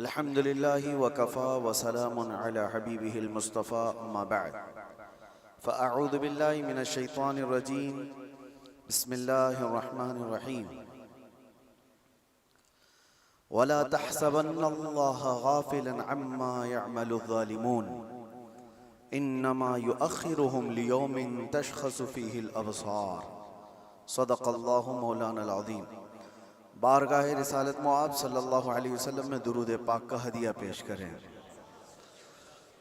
अल्हम्दुलिल्लाहि व कफ़ा व सलामुन अला हबीबिहिल मुस्तफ़ा अम्मा बअद फ़अऊज़ु बिल्लाहि मिनश शैतानिर रजीम बिस्मिल्लाहिर रहमानिर रहीम वला तहसबन्नल्लाह गाफ़िलन अम्मा यअमलुज़ ज़ालिमून इन्नमा युअख़्खिरुहुम लियौमिन तशख़सु फ़ीहिल अबसार सदक़ल्लाहु मौलानल अज़ीम। बारगाह रिसालत मुआब सल्लल्लाहु अलैहि वसल्लम में दुरूद पाक का हदिया पेश करें।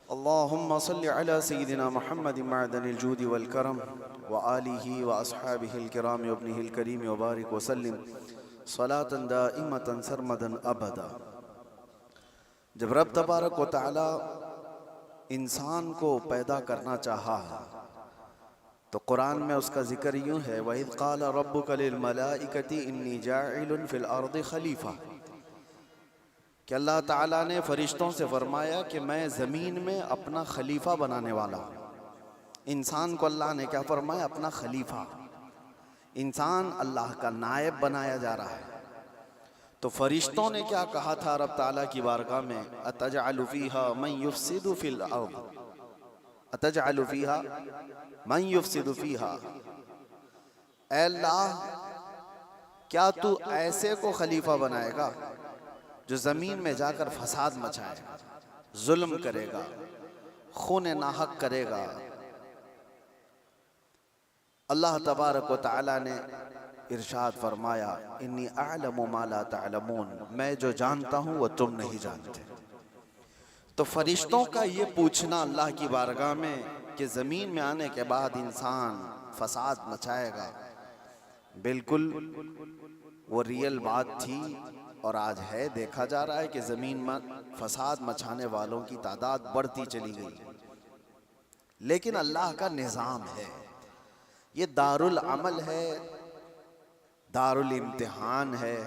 अल्लाहुम्मा सल्लि अला सय्यिदिना मुहम्मदिन मअदनिल जूदि वल करम व आलिहि व अस्हाबिहिल किराम व इब्निहिल करीम व बारिक व सल्लिम सलातन दाइमतन सरमदन अबदा। जब रब तबारक व तआला इंसान को पैदा करना चाहा तो कुरान में उसका जिक्र यूँ है, वइज़ क़ाल रब्बुका लिल मलाइकति इन्नी जाइलुन फ़िल अर्दि खलीफ़ा, कि अल्लाह ताला ने फरिश्तों से फरमाया कि मैं ज़मीन में अपना खलीफा बनाने वाला हूँ। इंसान को अल्लाह ने क्या फरमाया? अपना खलीफा। इंसान अल्लाह का नायब बनाया जा रहा है। तो फरिश्तों ने क्या कहा था रब ताला की बारगाह में? अतजअलु फ़ीहा मन युफ़सिदु फ़िल अर्द, अतजअलु फ़ीहा मन युफ़सिदु फ़ीहा, ऐ अल्लाह क्या तू ऐसे को खलीफा बनाएगा जो ज़मीन में जाकर फसाद मचाएगा, जुल्म करेगा, खून नाहक करेगा। अल्लाह तबारक व तआला ने इरशाद फरमाया, इन्नी अअलमु मा ला तअलमून, मैं जो जानता हूँ वो तुम नहीं जानते। तो फरिश्तों का ये पूछना अल्लाह की बारगाह में कि ज़मीन में आने के बाद इंसान फसाद मचाएगा, बिल्कुल वो रियल बात थी और आज है। देखा जा रहा है कि ज़मीन में फसाद मचाने वालों की तादाद बढ़ती चली गई। लेकिन अल्लाह का निज़ाम है, ये दारुल अमल है, दारुल इम्तिहान है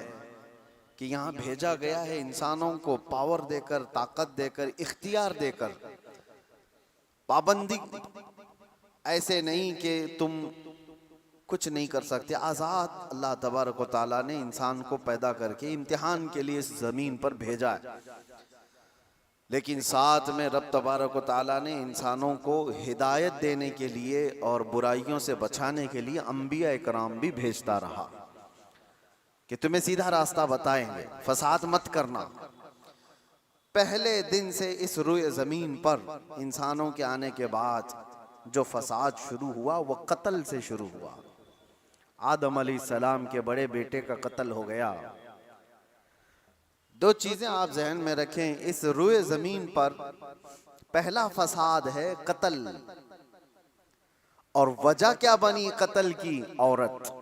कि यहाँ भेजा गया है इंसानों को पावर देकर, ताकत देकर, इख्तियार देकर। पाबंदी ऐसे नहीं कि तुम कुछ नहीं कर सकते। आज़ाद अल्लाह तबारक व तआला ने इंसान को पैदा करके इम्तिहान के लिए इस ज़मीन पर भेजा है। लेकिन साथ में रब तबारक व तआला ने इंसानों को हिदायत देने के लिए और बुराइयों से बचाने के लिए अंबिया इकराम भी भेजता रहा कि तुम्हें सीधा रास्ता बताएंगे, फसाद मत करना। पहले दिन से इस रुए ज़मीन पर इंसानों के आने के बाद जो फसाद शुरू हुआ वो कत्ल से शुरू हुआ। आदम अलैहिस्सलाम के बड़े बेटे का कत्ल हो गया। दो चीजें आप जहन में रखें, इस रुए ज़मीन पर पहला फसाद है कत्ल, और वजह क्या बनी कत्ल की? औरत।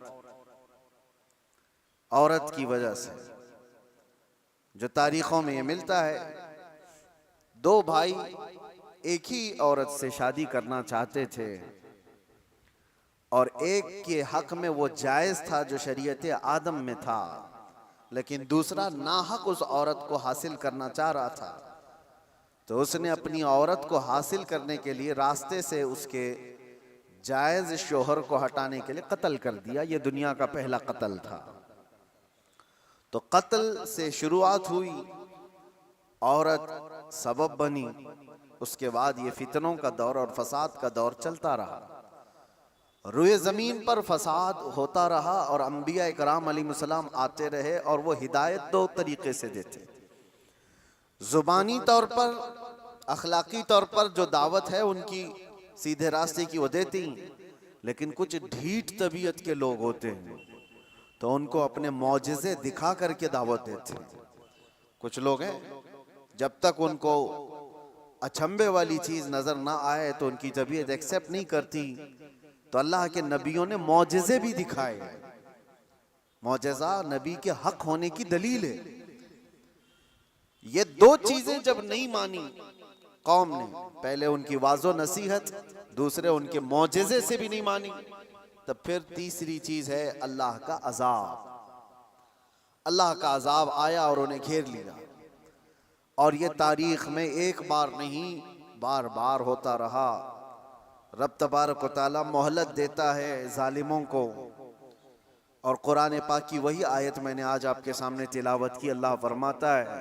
औरत की वजह से, जो तारीखों में ये मिलता है, दो भाई एक ही औरत से शादी करना चाहते थे और एक के हक में वो जायज़ था जो शरीयत आदम में था, लेकिन दूसरा नाहक उस औरत को हासिल करना चाह रहा था। तो उसने अपनी औरत को हासिल करने के लिए रास्ते से उसके जायज़ शोहर को हटाने के लिए कत्ल कर दिया। ये दुनिया का पहला कत्ल था। तो कत्ल से शुरुआत हुई, औरत सबब बनी, उसके बाद ये फितनों का दौर और फसाद का दौर चलता रहा। रुए ज़मीन पर फसाद होता रहा और अंबिया इकराम अलैहिस्सलाम आते रहे और वो हिदायत दो तरीके से देते। ज़ुबानी तौर पर, अखलाकी तौर पर जो दावत है उनकी सीधे रास्ते की वो देती, लेकिन कुछ ढीठ तबीयत के लोग होते हैं तो उनको अपने मौजिज़े दिखा करके दावत देते हैं। कुछ लोग हैं जब तक उनको अचंभे वाली चीज़ नज़र ना आए तो उनकी तबीयत एक्सेप्ट नहीं करती। तो अल्लाह के नबियों ने मौजिज़े भी दिखाए। मौजिज़ा नबी के हक होने की दलील है। ये दो चीज़ें जब नहीं मानी कौम ने, पहले उनकी वाज़ो नसीहत, दूसरे उनके मौजिज़े से भी नहीं मानी, तब फिर तीसरी चीज़ है अल्लाह का अज़ाब। अल्लाह का अज़ाब आया और उन्हें घेर लिया। और ये तारीख़ में एक बार नहीं, बार बार होता रहा। रब तबारक व तआला मोहलत देता है जालिमों को। और कुरान पाक की वही आयत मैंने आज आपके सामने तिलावत की। अल्लाह फरमाता है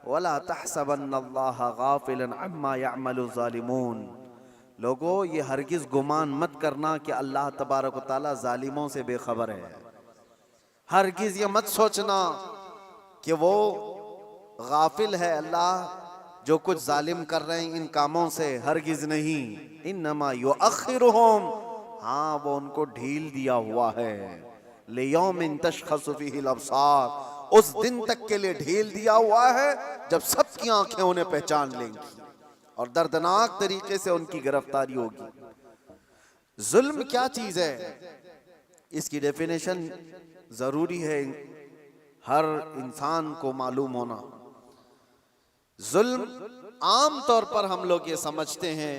वला तहसबन्नल्लाह गाफिलन अम्मा यअमलु ज़ालिमून। लोगों, ये हरगिज गुमान मत करना कि अल्लाह तबारक व तआला जालिमों से बेखबर है। हरगिज ये मत सोचना कि वो गाफिल है अल्लाह जो कुछ जालिम कर रहे हैं इन कामों से, हरगिज नहीं। इन्नमा युअख्खिरुहुम, हाँ वो उनको ढील दिया हुआ है। लियौमिन तशख़सु फ़ीहिल अब्सार, उस दिन तक के लिए ढील दिया हुआ है जब सबकी आंखें उन्हें पहचान लेंगी और दर्दनाक तरीके से उनकी गिरफ्तारी होगी। जुल्म क्या चीज है, इसकी डेफिनेशन जरूरी है हर इंसान को मालूम होना। जुल्म आम तौर पर हम लोग ये समझते हैं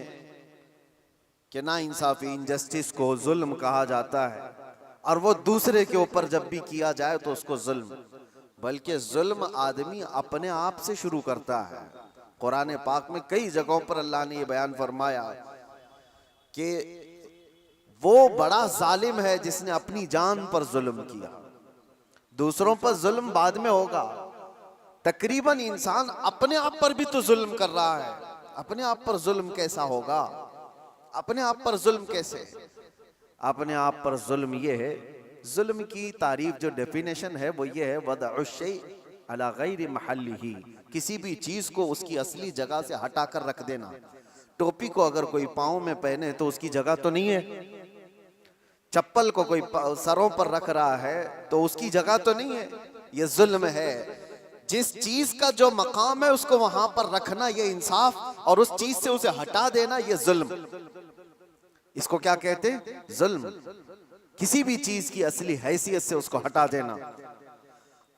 कि ना इंसाफी, इनजस्टिस को जुल्म कहा जाता है और वो दूसरे के ऊपर जब भी किया जाए तो उसको जुल्म, बल्कि जुल्म आदमी अपने आप से शुरू करता है। कुरान पाक में कई जगहों पर अल्लाह ने ये बयान फरमाया कि वो बड़ा जालिम है जिसने अपनी जान पर जुल्म किया। दूसरों पर जुल्म बाद में होगा, तकरीबन इंसान अपने आप पर भी तो जुल्म कर रहा है। अपने आप पर जुल्म कैसा होगा, अपने आप पर जुल्म कैसे? अपने आप पर जुल्म ये है, जुल्म की तारीफ जो डेफिनेशन है वो ये है, वदअ शै अला गैरि महल्लिही, किसी भी चीज को उसकी असली जगह से हटाकर रख देना। टोपी को अगर कोई पाँव में पहने तो उसकी जगह तो नहीं है, चप्पल को कोई सरों पर रख रहा है तो उसकी जगह तो नहीं है, ये जुल्म है। जिस चीज का जो मकाम है उसको वहां पर रखना ये इंसाफ, और उस चीज से उसे हटा देना ये जुल्म। इसको क्या कहते हैं? जुल्म। किसी भी चीज की असली हैसियत से उसको हटा देना।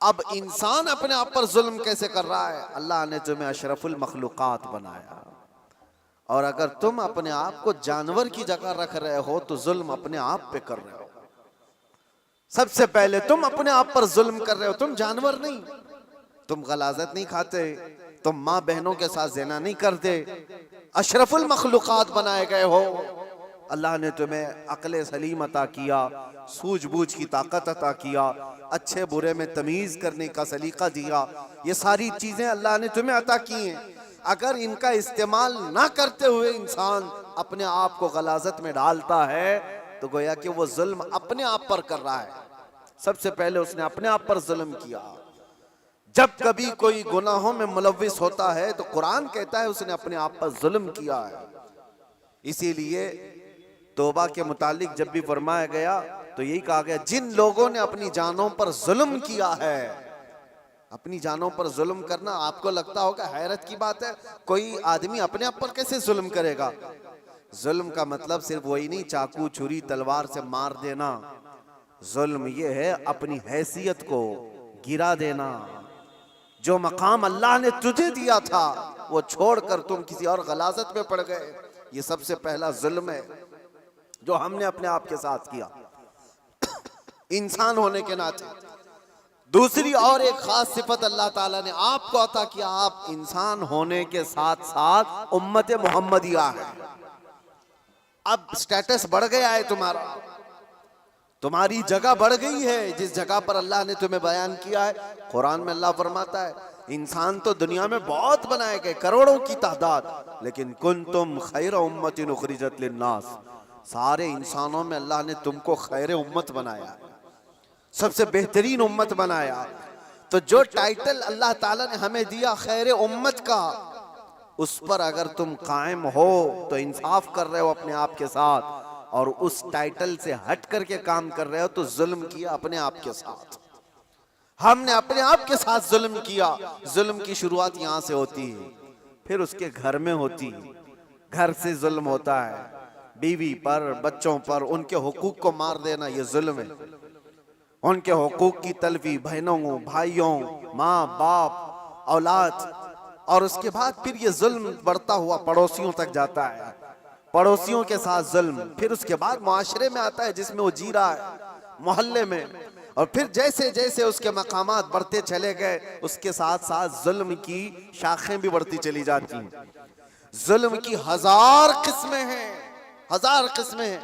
अब इंसान अपने आप पर जुल्म कैसे कर रहा है? अल्लाह ने तुम्हें अशरफुल मखलूकात बनाया, और अगर तुम अपने आप को जानवर की जगह रख रहे हो तो जुल्म अपने आप पे कर रहे हो। सबसे पहले तुम अपने आप पर जुल्म कर रहे हो। तुम जानवर नहीं, तुम गलाजत नहीं खाते, तुम माँ बहनों के साथ ज़िना नहीं करते, अशरफुल मखलूकात बनाए गए हो। अल्लाह ने तुम्हें अक्ल सलीम अता किया, सूझबूझ की ताकत अता किया, अच्छे बुरे में तमीज़ करने का सलीका दिया। ये सारी चीज़ें अल्लाह ने तुम्हें अता की हैं। अगर इनका इस्तेमाल ना करते हुए इंसान अपने आप को गलाजत में डालता है तो गोया कि वो जुल्म अपने आप पर कर रहा है। सबसे पहले उसने अपने आप पर जुल्म किया। जब कभी कोई गुनाहों में मुलव्विस होता है तो कुरान कहता है उसने अपने आप पर जुल्म किया है। इसीलिए तौबा के मुतालिक जब भी फरमाया गया तो यही कहा गया, जिन लोगों ने अपनी जानों पर जुल्म किया है। अपनी जानों पर जुल्म करना आपको लगता होगा हैरत की बात है, कोई आदमी अपने आप पर कैसे जुल्म करेगा? जुल्म का मतलब सिर्फ वही नहीं चाकू छुरी तलवार से मार देना। जुल्म ये है अपनी हैसियत को गिरा देना। जो मकाम अल्लाह ने तुझे दिया था वो छोड़कर तुम किसी और गलाजत में पड़ गए, ये सबसे पहला जुल्म है जो हमने अपने आप के साथ किया इंसान होने के नाते। दूसरी और एक खास सिफत अल्लाह ताला ने आपको अता किया, आप इंसान होने के साथ साथ उम्मत मोहम्मदिया है। अब स्टेटस बढ़ गया है तुम्हारा, तुम्हारी जगह बढ़ गई है जिस जगह पर अल्लाह ने तुम्हें बयान किया है। कुरान में अल्लाह फरमाता है इंसान तो दुनिया में बहुत बनाए गए, करोड़ों की तादाद, लेकिन कुंतुम खैर उम्मतिन उखरिजत लिन्नास, सारे इंसानों में अल्लाह ने तुमको खैर उम्मत बनाया, सबसे बेहतरीन उम्मत बनाया। तो जो टाइटल अल्लाह ताला ने हमें दिया खैर उम्मत का, उस पर अगर तुम कायम हो तो इंसाफ कर रहे हो अपने आप के साथ, और उस टाइटल से हट करके काम कर रहे हो तो जुल्म किया अपने आप के साथ। हमने अपने आप के साथ जुल्म किया। जुल्म की शुरुआत यहाँ से होती है, फिर उसके घर में होती है। घर से जुल्म होता है, बीवी पर, बच्चों पर, उनके हुकूक को मार देना ये जुल्म है। उनके हुकूक की तलफी बहनों, भाइयों, माँ बाप, औलाद, और उसके बाद फिर ये जुल्म बढ़ता हुआ पड़ोसियों तक जाता है, पड़ोसियों के साथ जुल्म, फिर उसके बाद मुआशरे में आता है जिसमें वो जी रहा है, मोहल्ले में, और फिर जैसे जैसे उसके मकामात बढ़ते चले गए उसके साथ साथ जुल्म की शाखें भी बढ़ती चली जाती हैं। जुल्म की हजार किस्में हैं, हजार किस्में हैं।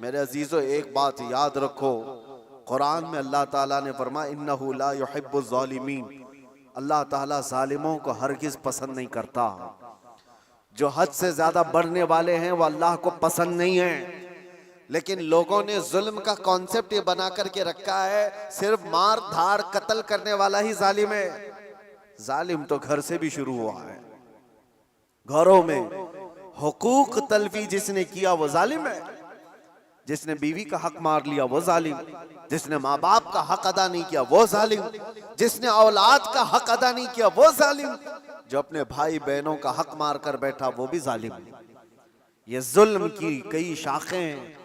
मेरे अजीजों, एक बात याद रखो, कुरान में अल्लाह ताला ने फरमाया इन्नहु ला युहिब्बुज़ ज़ालिमीन, अल्लाह ताला जालिमों को हरगिज पसंद नहीं करता। जो हद से ज्यादा बढ़ने वाले हैं वो अल्लाह को पसंद नहीं है। लेकिन लोगों ने जुल्म का कॉन्सेप्ट ये बना करके रखा है, सिर्फ मार धाड़ कत्ल करने वाला ही जालिम है। जालिम तो घर से भी शुरू हुआ है। घरों में हुकूक तलफी जिसने किया वो जालिम है। जिसने बीवी का हक मार लिया वो जालिम, जिसने माँ बाप का हक अदा नहीं किया वो जालिम, जिसने औलाद का हक अदा नहीं किया वो जालिम, जो अपने भाई बहनों का हक मार कर बैठा वो भी जालिम। ये जुल्म की कई शाखें हैं।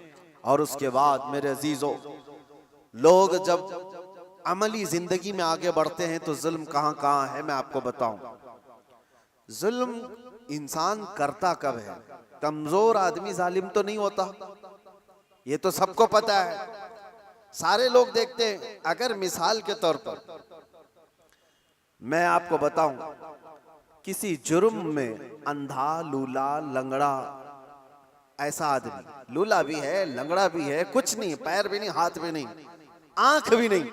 और उसके बाद मेरे अजीजों, लोग जब अमली जिंदगी में आगे बढ़ते हैं तो जुल्म कहां कहां है मैं आपको बताऊं। जुल्म इंसान करता कब है? कमजोर आदमी जालिम तो नहीं होता, ये तो सबको पता है, सारे लोग देखते हैं। अगर मिसाल के तौर पर मैं आपको बताऊं, किसी जुर्म में अंधा, लूला, लंगड़ा ऐसा आदमी, लूला भी है, लंगड़ा भी है, कुछ नहीं, पैर भी नहीं, हाथ भी नहीं, आंख भी नहीं,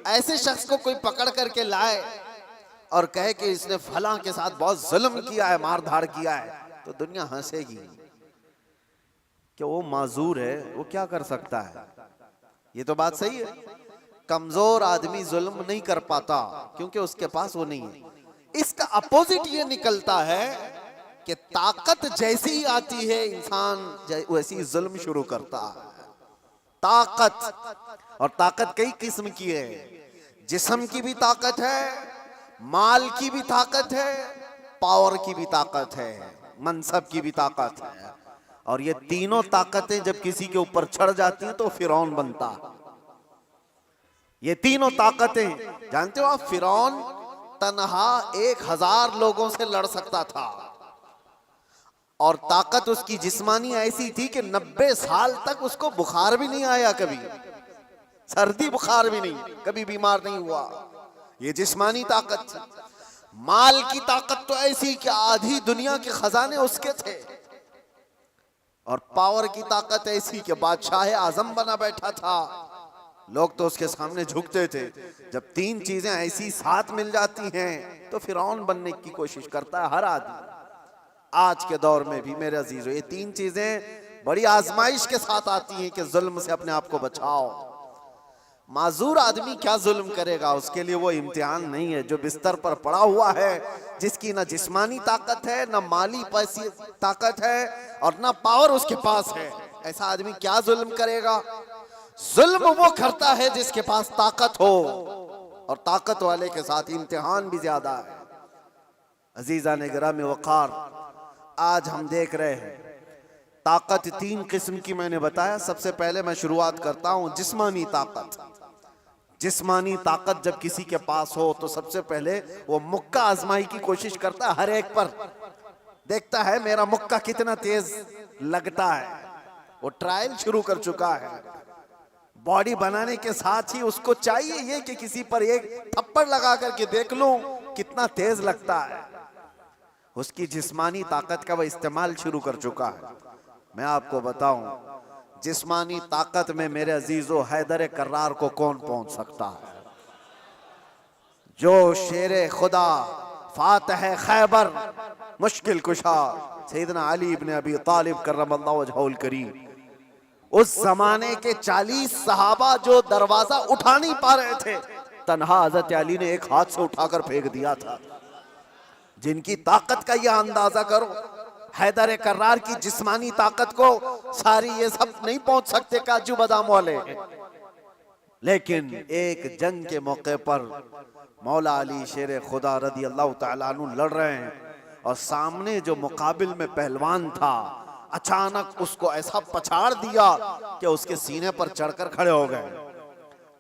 ऐसे शख्स को कोई पकड़ करके लाए और कहे कि इसने फलां के साथ बहुत जुल्म किया है, मार धाड़ किया है, तो दुनिया हंसेगी कि वो माजूर है, वो क्या कर सकता है। ये तो बात सही है। कमजोर आदमी जुल्म नहीं कर पाता क्योंकि उसके पास वो नहीं है। इसका अपोजिट ये निकलता है कि ताकत जैसी ही आती है इंसान वैसी जुल्म शुरू करता है। ताकत, और ताकत कई किस्म की है। जिस्म की भी ताकत है, माल की भी ताकत है, पावर की भी ताकत है, मनसब की भी ताकत है। और ये तीनों ताकतें जब किसी के ऊपर चढ़ जाती हैं तो फिरौन बनता है। ये तीनों ताकतें जानते हो आप, फिरौन तन्हा 1000 लोगों से लड़ सकता था और ताकत उसकी जिस्मानी ऐसी थी कि 90 साल तक उसको बुखार भी नहीं आया, कभी सर्दी बुखार भी नहीं, कभी बीमार नहीं हुआ। ये जिस्मानी ताकत थी। माल की ताकत तो ऐसी कि आधी दुनिया के खजाने उसके थे। और पावर की ताकत ऐसी कि बादशाह आजम बना बैठा था, लोग तो उसके सामने झुकते थे। जब तीन चीजें ऐसी साथ मिल जाती हैं तो फिरौन बनने की कोशिश करता है हर आदमी। आज के दौर में भी मेरे अजीजों, ये तीन चीजें बड़ी आजमाइश के साथ आती हैं कि जुल्म से अपने आप को बचाओ। माजूर आदमी क्या जुल्म करेगा, उसके लिए वो इम्तिहान नहीं है। जो बिस्तर पर पड़ा हुआ है, जिसकी ना जिस्मानी ताकत है, ना माली पैसी ताकत है और ना पावर उसके पास है, ऐसा आदमी क्या जुल्म करेगा? जुल्म वो करता है जिसके पास ताकत हो, और ताकत वाले के साथ इम्तिहान भी ज्यादा है। अजीजा ने गिरामी वक़ार, आज हम देख रहे हैं ताकत 3 किस्म की मैंने बताया। सबसे पहले मैं शुरुआत करता हूं जिस्मानी ताकत। जिस्मानी ताकत जब किसी के पास हो तो सबसे पहले वो मुक्का आजमाई की कोशिश करता है, हर एक पर देखता है मेरा मुक्का कितना तेज लगता है। वो ट्रायल शुरू कर चुका है। बॉडी बनाने के साथ ही उसको चाहिए ये कि किसी पर एक थप्पड़ लगा करके देख लूं कितना तेज लगता है। उसकी जिस्मानी ताकत का वह इस्तेमाल शुरू कर चुका है। मैं आपको बताऊं, जिस्मानी ताकत में मेरे अजीजों हैदर कर्रार को कौन पहुंच सकता है? जो शेरे खुदा, फातह खैबर, मुश्किल कुशा सैयदना अली इब्न अबी तालिब करमल्लाहु वजहुल करीम, उस जमाने के 40 सहाबा जो दरवाजा उठा नहीं पा रहे थे, तन्हा हजरत अली ने एक हाथ से उठाकर फेंक दिया था। जिनकी ताकत का यह अंदाजा करो, हैदर कर्रार की जिस्मानी ताकत को सारी ये सब नहीं पहुंच सकते काजू बादाम वाले। लेकिन एक जंग के मौके पर मौला अली शेर खुदा रदी अल्लाह तआला अन्हु लड़ रहे हैं और सामने जो मुकाबिल में पहलवान था, अचानक उसको ऐसा पछाड़ दिया कि उसके सीने पर चढ़कर खड़े हो गए।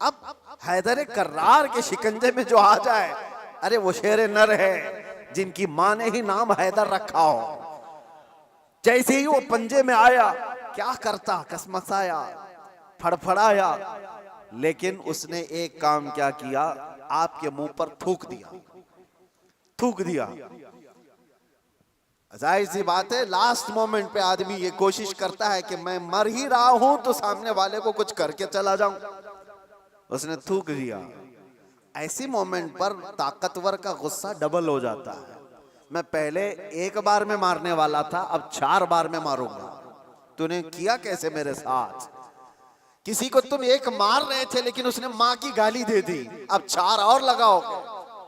अब हैदर कर्रार के शिकंजे में जो आ जाए, अरे वो शेर नर है जिनकी मां ने ही नाम हैदर रखा हो। जैसे ही वो पंजे में आया, क्या करता, कसमसाया, फड़फड़ाया, लेकिन उसने एक काम क्या किया, आपके मुंह पर थूक दिया। थूक दिया। जाहिर सी बात है, लास्ट मोमेंट पे आदमी ये कोशिश करता है कि मैं मर ही रहा हूं तो सामने वाले को कुछ करके चला जाऊं। उसने थूक दिया। ऐसी मोमेंट पर ताकतवर का गुस्सा डबल हो जाता है। मैं पहले एक बार में मारने वाला था, अब 4 बार में मारूंगा। तूने किया कैसे मेरे साथ? किसी को तुम एक मार रहे थे लेकिन उसने माँ की गाली दे दी, अब 4 और लगाओगे,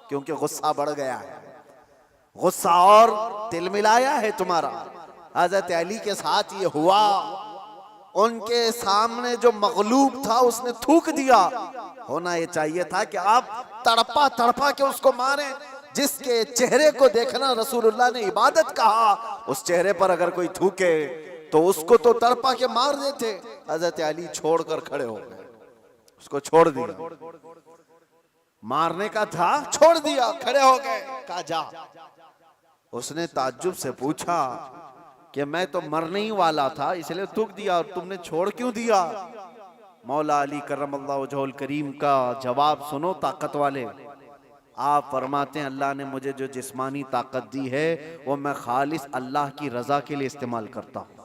क्योंकि गुस्सा बढ़ गया है, गुस्सा और तिलमिलाया है तुम्हारा। हजरत अली के साथ ये हुआ, उनके सामने जो मगलूब था उसने थूक दिया। होना ये चाहिए था कि आप तड़पा तड़पा के उसको मारें। जिसके चेहरे को देखना रसूलुल्लाह ने इबादत कहा, उस चेहरे पर अगर कोई थूके तो उसको तो तड़पा के मार देते। हजरत अली छोड़कर खड़े हो गए, उसको छोड़ दिया। मारने का था, छोड़ दिया, खड़े हो गए, कहा जा। उसने ताज्जुब से पूछा कि मैं तो मरने ही वाला था इसलिए थूक दिया, और तुमने छोड़ क्यों दिया? मौला अली करमल्लाहु वजहुल करीम का जवाब सुनो ताकत वाले। आप फरमाते हैं अल्लाह ने मुझे जो जिस्मानी ताकत दी है वो मैं खालिस अल्लाह की रजा के लिए इस्तेमाल करता हूं।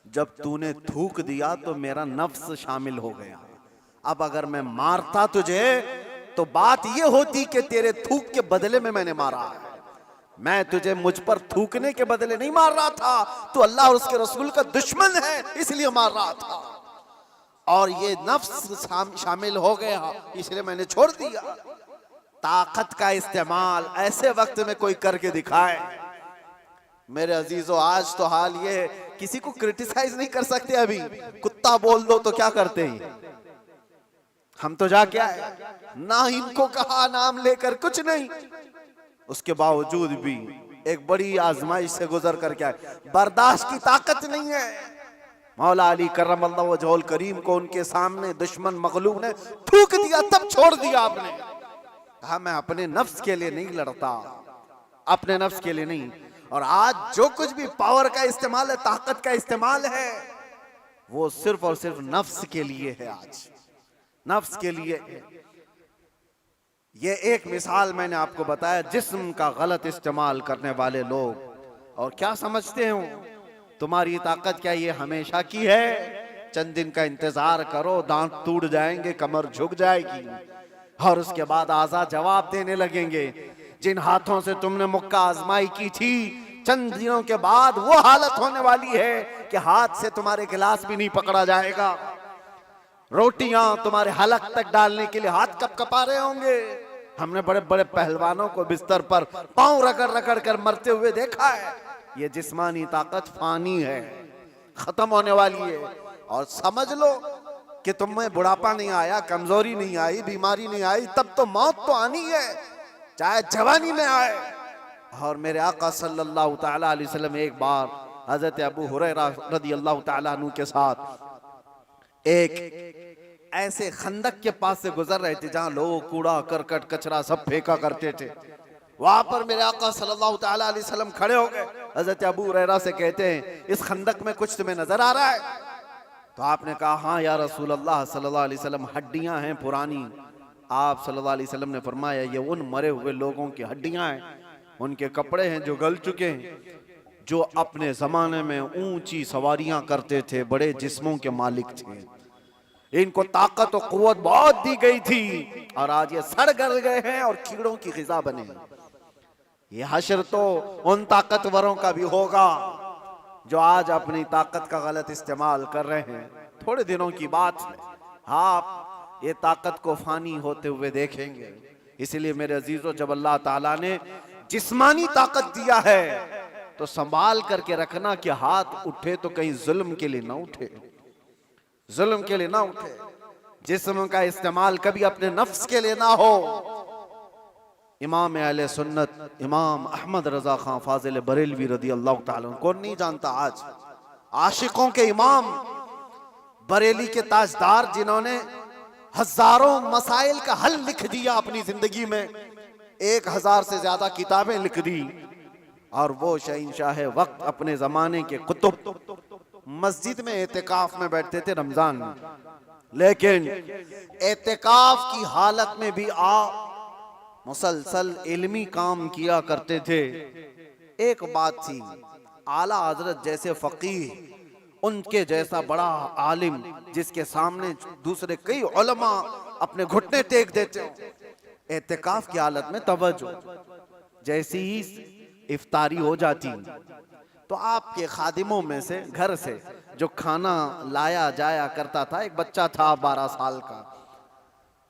जब तूने थूक दिया तो मेरा नफ्स शामिल हो गया। अब अगर मैं मारता तुझे तो बात ये होती कि तेरे थूक के बदले में मैंने मारा है। मैं तुझे मुझ पर थूकने के बदले नहीं मार रहा था, तो अल्लाह और उसके रसूल का दुश्मन है इसलिए मार रहा था, और ये नफ्स शामिल हो गया इसलिए मैंने छोड़ दिया। ताकत का इस्तेमाल ऐसे वक्त में कोई करके दिखाए। मेरे अजीजों, आज तो हाल ये किसी को क्रिटिसाइज नहीं कर सकते। अभी कुत्ता बोल दो तो क्या करते हैं हम, तो जाके आए ना, इनको कहा नाम लेकर कुछ नहीं, उसके बावजूद भी एक बड़ी आजमाइश से गुजर करके आए। बर्दाश्त की ताकत नहीं है। मौला अली करमल्लाहु वजहुल करीम को उनके सामने दुश्मन मगलूब ने थूक दिया, तब छोड़ दिया आपने। कहा मैं अपने नफ्स के लिए नहीं लड़ता, अपने नफ्स के लिए नहीं। और आज जो कुछ भी पावर का इस्तेमाल है, ताकत का इस्तेमाल है, वो सिर्फ और सिर्फ नफ्स के लिए है। आज नफ्स के लिए है। ये एक मिसाल मैंने आपको बताया, जिस्म का गलत इस्तेमाल करने वाले लोग। और क्या समझते हो तुम्हारी ताकत क्या ये हमेशा की है? चंद दिन का इंतजार करो, दांत टूट जाएंगे, कमर झुक जाएगी, और उसके बाद आज़ाद जवाब देने लगेंगे। जिन हाथों से तुमने मुक्का आजमाई की थी, चंद दिनों के बाद वो हालत होने वाली है कि हाथ से तुम्हारे गिलास भी नहीं पकड़ा जाएगा। रोटियां तुम्हारे हलक तक डालने के लिए हाथ कपकपा रहे होंगे। हमने बड़े बड़े पहलवानों को बिस्तर पर पांव रगड़ रगड़ कर मरते हुए देखा है। ये जिस्मानी ताकत फानी है, खत्म होने वाली है। और समझ लो कि तुम्हें बुढ़ापा नहीं आया, कमजोरी नहीं आई, बीमारी नहीं आई, तब तो मौत तो आनी है, चाहे जवानी में आए। और मेरे आका सल्लल्लाहु तआला अलैहि वसल्लम एक बार हजरत अबू हुरैरा रदियल्लाहु तआला अन्हु के साथ एक ऐसे खंदक के पास से गुजर रहे थे जहां लोग कूड़ा करकट कचरा सब फेंका करते थे। वहां पर मेरे आका सल्लल्लाहु तआला अलैहि वसल्लम खड़े हो गए। हजरत अबू हुरैरा से कहते हैं इस खंदक में कुछ तुम्हें नजर आ रहा है? तो आपने कहा हाँ या रसूल अल्लाह सल्लल्लाहु अलैहि वसल्लम, हड्डियां हैं पुरानी। आप सल्लल्लाहु अलैहि वसल्लम ने फरमाया ये उन मरे हुए लोगों की हड्डियां हैं, उनके कपड़े हैं जो गल चुके हैं, जो अपने जमाने में ऊंची सवारियां करते थे, बड़े जिस्मों के मालिक थे। इनको ताकत और कुव्वत बहुत दी गई थी और आज ये सड़ गल गए हैं और कीड़ों की ग़िज़ा बने। ये हश्र तो उन ताकतवरों का भी होगा जो आज अपनी ताकत का गलत इस्तेमाल कर रहे हैं। थोड़े दिनों की बात है, आप ये ताकत को फानी होते हुए देखेंगे। इसलिए मेरे अजीजों, जब अल्लाह ताला ने जिस्मानी ताकत दिया है तो संभाल करके रखना कि हाथ उठे तो कहीं जुल्म के लिए ना उठे, जुल्म के लिए ना उठे। जिस्म का इस्तेमाल कभी अपने नफ्स के लिए ना हो। इमाम अहले सुन्नत इमाम अहमद रजा खान फाजिल बरेलवी रदी अल्लाह ताला कौन नहीं जानता, आज आशिकों के इमाम, बरेली के ताजदार, जिन्होंने हजारों मसाइल का हल लिख दिया अपनी जिंदगी में, 1000 से ज्यादा किताबें लिख दी। और वो शहंशाह वक्त अपने जमाने के कुतुब मस्जिद में एतिकाफ में बैठते थे रमजान में, लेकिन एतिकाफ की हालत में भी मुसलसल इल्मी काम किया करते थे। एक बात थी, आला हजरत जैसे फकीह, उनके जैसा बड़ा आलिम जिसके सामने दूसरे कई उलमा अपने घुटने टेक देते हो। एतिकाफ की हालत में तवज्जो, जैसी ही इफ्तारी हो जाती तो आपके खादिमों में से घर से जो खाना लाया जाया करता था, एक बच्चा था 12 साल का,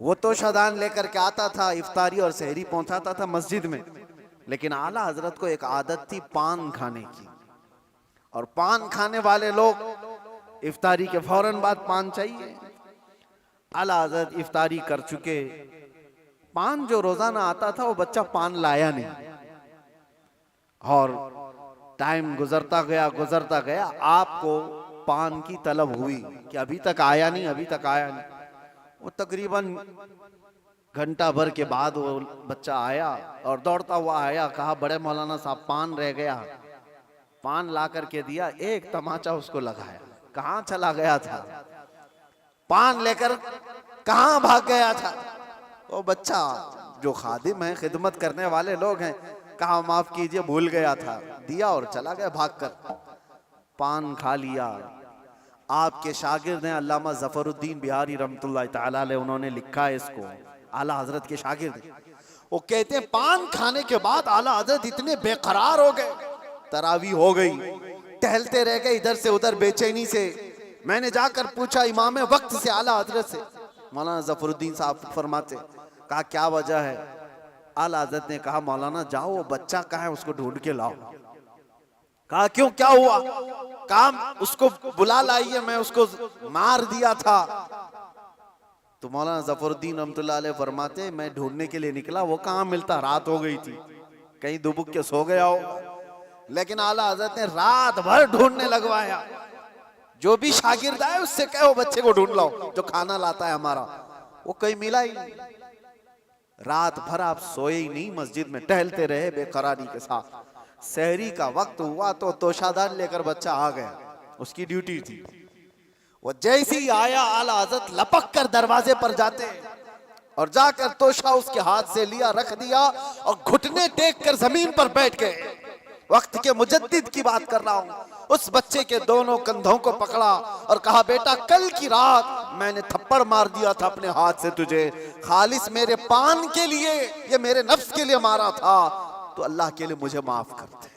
वो तो शदान लेकर के आता था, इफ्तारी और सहरी पहुंचाता था मस्जिद में। लेकिन आला हजरत को एक आदत थी पान खाने की, और पान खाने वाले लोग इफ्तारी के फौरन बाद पान चाहिए। आला हजरत इफ्तारी कर चुके, पान जो रोजाना आता था वो बच्चा पान लाया नहीं, और टाइम गुजरता गया, आपको पान की तलब हुई कि अभी तक आया नहीं, अभी तक आया नहीं। वो तकरीबन घंटा भर के बाद वो बच्चा आया और दौड़ता हुआ आया, कहा बड़े मौलाना साहब पान रह गया। पान ला करके दिया, एक तमाचा उसको लगाया, कहां चला गया था, पान लेकर कहां भाग गया था। वो बच्चा, जो खादिम है, खिदमत करने वाले लोग हैं, कहा माफ कीजिए भूल गया था, दिया और चला गया भागकर। पान खा लिया। आपके शागिर्द हैं अल्लामा जफरुद्दीन बिहारी रहमतुल्लाह तआला अलैह, उन्होंने लिखा है इसको, आला हजरत के शागिर्द। वो कहते हैं पान खाने के बाद आला हजरत इतने बेकरार हो गए, तरावी हो गई, टहलते रह गए इधर से उधर बेचैनी से। मैंने जाकर पूछा इमाम वक्त से आला हजरत से, मौलाना जफरुद्दीन साहब फरमाते, कहा क्या वजह है। आला हजरत ने कहा मौलाना जाओ वो बच्चा कहाँ है उसको ढूंढ के लाओ। कहा क्यों, क्या हुआ। कहा उसको बुला लाइए, मैं उसको मार दिया था। तो मौलाना जफरुद्दीन रहमतुल्लाह अलैह फरमाते, मैं ढूंढने के लिए निकला, वो कहाँ मिलता, रात हो गई थी, कहीं दुबक के सो गया हो। लेकिन आला हजरत ने रात भर ढूंढने लगवाया। जो भी शागिर्द आए उससे कहो बच्चे को ढूंढ लाओ जो खाना लाता है हमारा। वो कहीं मिला ही नहीं। रात भर आप सोए ही नहीं, मस्जिद में टहलते रहे बेकरारी के साथ। सहरी का वक्त हुआ तो तोशादान लेकर बच्चा आ गया, उसकी ड्यूटी थी। वो जैसे ही आया आला हजरत लपक कर दरवाजे पर जाते और जाकर तोशा उसके हाथ से लिया, रख दिया और घुटने टेक कर जमीन पर बैठ गए। वक्त के मुजद्दिद की बात कर रहा हूं। उस बच्चे के दोनों कंधों को पकड़ा और कहा बेटा कल की रात मैंने थप्पड़ मार दिया था अपने हाथ से तुझे, खालिस मेरे पान के लिए, ये मेरे नफ्स के लिए मारा था, तो अल्लाह के लिए मुझे माफ कर दे।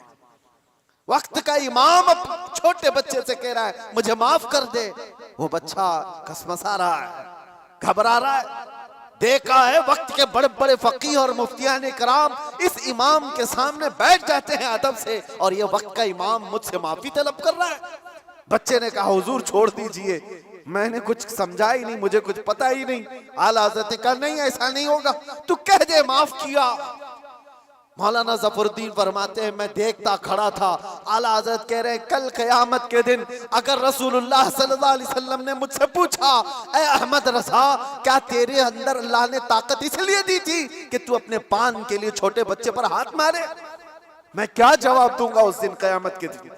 वक्त का इमाम अब छोटे बच्चे से कह रहा है मुझे माफ कर दे। वो बच्चा कसमसा रहा है, घबरा रहा है। देखा है वक्त के बड़े बड़े फकीह और मुफ्तियान कराम इस इमाम के सामने बैठ जाते हैं अदब से, और ये वक्त का इमाम मुझसे माफी तलब कर रहा है। बच्चे ने कहा हुजूर छोड़ दीजिए, मैंने कुछ समझा ही नहीं, मुझे कुछ पता ही नहीं। आला हज़रत ने कहा नहीं ऐसा नहीं होगा, तू कह दे माफ किया। मौलाना जफरुद्दीन फरमाते हैं मैं देखता खड़ा था। आला हज़रत कह रहे हैं कल क़यामत के दिन अगर रसूलुल्लाह सल्लल्लाहु अलैहि वसल्लम ने मुझसे पूछा ऐ अहमद रज़ा क्या तेरे अंदर अल्लाह ने ताकत इसलिए दी थी कि तू अपने पान के लिए छोटे बच्चे पर हाथ मारे, मैं क्या जवाब दूंगा उस दिन क़यामत के दिन।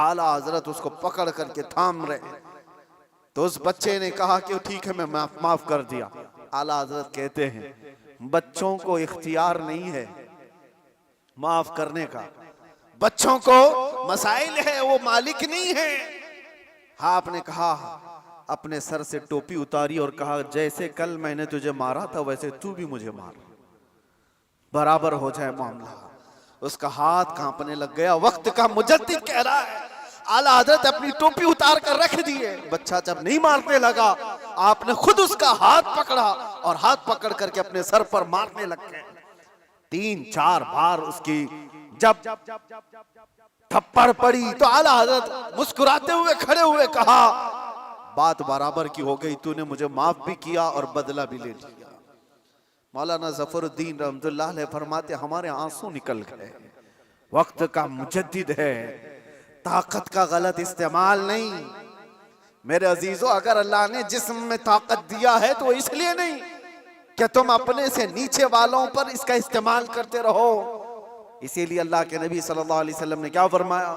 आला हज़रत उसको पकड़ करके थाम रहे, तो उस बच्चे ने कहा कि ठीक है मैं माफ कर दिया। आला हज़रत कहते हैं बच्चों को इख्तियार नहीं है माफ करने का, बच्चों को मसाइल है, वो मालिक नहीं है। हाँ आपने कहा, अपने सर से टोपी उतारी और कहा जैसे कल मैंने तुझे मारा था वैसे तू भी मुझे मार, बराबर हो जाए मामला। उसका हाथ कांपने लग गया। वक्त का मुजद्दिद कह रहा है आला हज़रत अपनी टोपी उतार कर रख दिए। बच्चा जब नहीं मारने लगा आपने खुद उसका हाथ पकड़ा और हाथ पकड़ करके अपने सर पर मारने लग गए। 3-4 बार उसकी जब थप्पड़ पड़ी तो आला हज़रत मुस्कुराते हुए खड़े हुए कहा बात बराबर की हो गई, तूने मुझे माफ भी किया और बदला भी ले लिया। मौलाना जफरुद्दीन रहमतुल्लाह अलैह फरमाते हमारे आंसू निकल गए। वक्त का मुजद्दिद है, ताकत का गलत इस्तेमाल नहीं। मेरे अजीजों अगर अल्लाह ने जिस्म में ताकत दिया है तो इसलिए नहीं कि तुम अपने से नीचे वालों पर इसका इस्तेमाल करते रहो। इसीलिए अल्लाह के नबी सल्लल्लाहु अलैहि वसल्लम ने क्या फरमाया,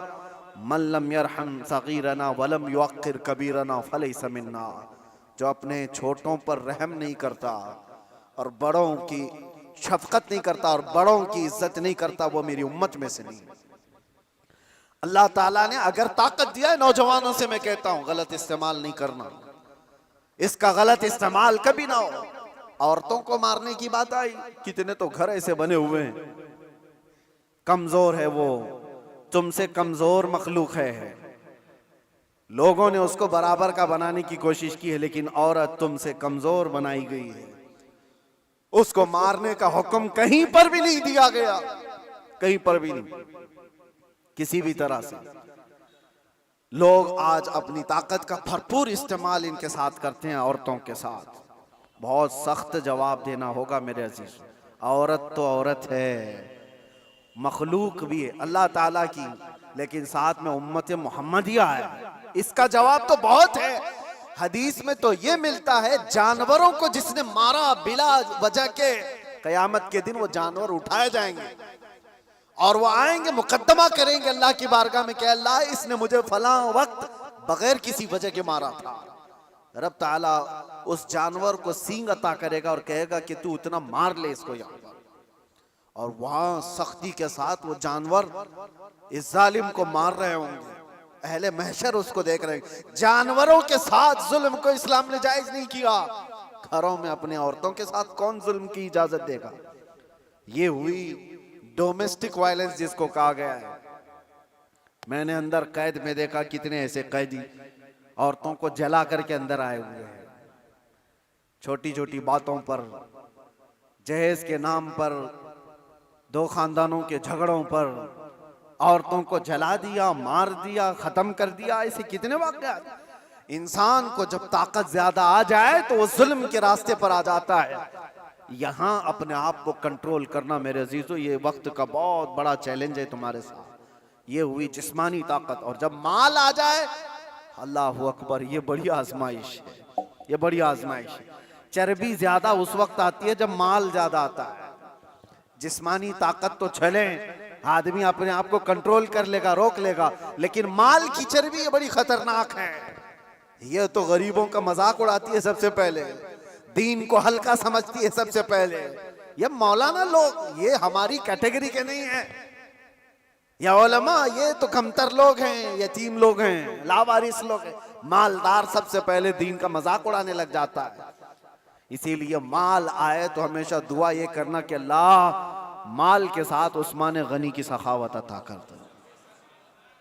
मन लम यरहम सगीरना वलम युअक्किर कबीरना फलैसा मिन्ना, जो अपने छोटों पर रहम नहीं करता और बड़ों की शफकत नहीं करता और बड़ों की इज्जत नहीं करता वो मेरी उम्मत में से नहीं। अल्लाह ताला ने अगर ताकत दिया है, नौजवानों से मैं कहता हूं गलत इस्तेमाल नहीं करना, इसका गलत इस्तेमाल कभी ना हो। औरतों को मारने की बात आई, कितने तो घर ऐसे बने हुए हैं, कमजोर है वो, तुमसे कमजोर मखलूक है, लोगों ने उसको बराबर का बनाने की कोशिश की है, लेकिन औरत तुमसे कमजोर बनाई गई है। उसको मारने का हुक्म कहीं पर भी नहीं दिया गया, कहीं पर भी नहीं, किसी भी तरह से। लोग आज अपनी ताकत का भरपूर इस्तेमाल इनके साथ करते हैं, औरतों के साथ। बहुत सख्त जवाब देना होगा मेरे अजीज। औरत तो औरत है, मखलूक भी है अल्लाह ताला की, लेकिन साथ में उम्मत मोहम्मदिया है। इसका जवाब तो बहुत है। हदीस में तो ये मिलता है, जानवरों को जिसने मारा बिला वजह के, कयामत के दिन वो जानवर उठाए जाएंगे और वो आएंगे, मुकद्दमा करेंगे अल्लाह की बारगाह में कि अल्लाह इसने मुझे फलां वक्त बगैर किसी वजह के मारा था। रब ताला उस जानवर को सींग अता करेगा और कहेगा कि तू इतना मार ले इसको यहाँ पर, और वहां सख्ती के साथ वो जानवर इस जालिम को मार रहे होंगे। अहले महशर उसको देख रहे हैं। जानवरों के साथ जुल्म को इस्लाम ने जायज नहीं किया। घरों में अपने औरतों के साथ कौन जुल्म की इजाजत देगा? ये हुई डोमेस्टिक वायलेंस जिसको कहा गया है। मैंने अंदर कैद में देखा कितने ऐसे कैदी औरतों को जला करके अंदर आए हुए हैं, छोटी छोटी बातों पर, जहेज के नाम पर, दो खानदानों के झगड़ों पर औरतों को जला दिया, मार दिया, खत्म कर दिया। ऐसे कितने वाक़यात। इंसान को जब ताकत ज्यादा आ जाए तो वो जुल्म के रास्ते पर आ जाता है। यहां अपने आप को कंट्रोल करना मेरे अजीजों, ये वक्त का बहुत बड़ा चैलेंज है तुम्हारे साथ। ये हुई जिस्मानी ताकत, और जब माल आ जाए, अल्लाह अकबर, ये बड़ी आजमाइश है, ये बड़ी आजमाइश है। चर्बी ज्यादा उस वक्त आती है जब माल ज्यादा आता है। जिस्मानी ताकत तो चले, आदमी अपने आप को कंट्रोल कर लेगा, रोक लेगा, लेकिन माल की चर्बी ये बड़ी खतरनाक है। ये तो गरीबों का मजाक उड़ाती है सबसे पहले, दीन को हल्का समझती है सबसे पहले। ये मौलाना लोग, ये हमारी कैटेगरी के नहीं है। या उलमा, ये तो कमतर लोग हैं, यतीम लोग हैं, लावारिस लोग हैं। मालदार सबसे पहले दीन का मजाक उड़ाने लग जाता है। इसीलिए माल आए तो हमेशा दुआ ये करना कि अल्लाह माल के साथ उस्मान गनी की सखावत अता कर दे।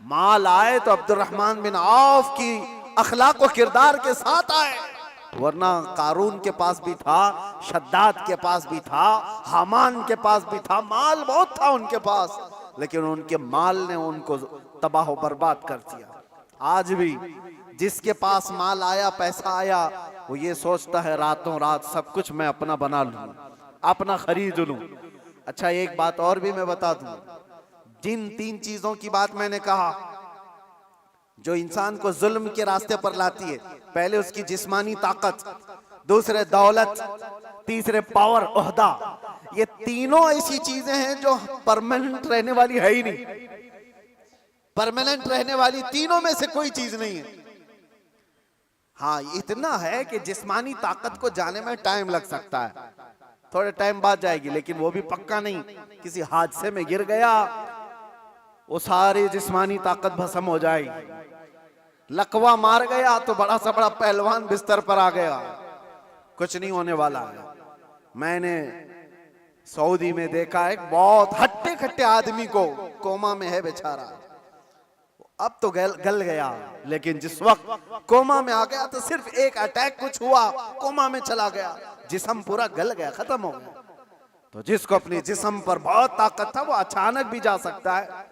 माल आए तो अब्दुर्रहमान बिन औफ की अखलाक व किरदार के साथ आए, वरना कारून के पास भी था, शद्दाद के पास भी था, हामान के पास भी था, माल बहुत था उनके पास, लेकिन उनके माल ने उनको तबाह बर्बाद कर दिया। आज भी जिसके पास माल आया, पैसा आया, वो ये सोचता है रातों रात सब कुछ मैं अपना बना लूं, अपना खरीद लूं। अच्छा, एक बात और भी मैं बता दूं, जिन 3 चीजों की बात मैंने कहा जो इंसान को जुल्म के रास्ते पर लाती है, पहले उसकी जिस्मानी ताकत, दूसरे दौलत, तीसरे पावर, ओहदा, ये तीनों ऐसी चीजें हैं जो परमानेंट रहने वाली है ही नहीं। परमानेंट रहने वाली तीनों में से कोई चीज नहीं है। हाँ, इतना है कि जिस्मानी ताकत को जाने में टाइम लग सकता है, थोड़े टाइम बाद जाएगी, लेकिन वो भी पक्का नहीं। किसी हादसे में गिर गया, वो सारी जिस्मानी ताकत भस्म हो जाएगी। लकवा मार गया तो बड़ा सा बड़ा पहलवान बिस्तर पर आ गया, कुछ नहीं होने वाला है। मैंने सऊदी में देखा है, बहुत हट्टे खट्टे आदमी को, कोमा में है बेचारा, अब तो गल गया, लेकिन जिस वक्त कोमा में आ गया तो सिर्फ एक अटैक कुछ हुआ, कोमा में चला गया, जिस्म पूरा गल गया, खत्म हो गया। तो जिसको अपने जिस्म पर बहुत ताकत था वो अचानक भी जा सकता है,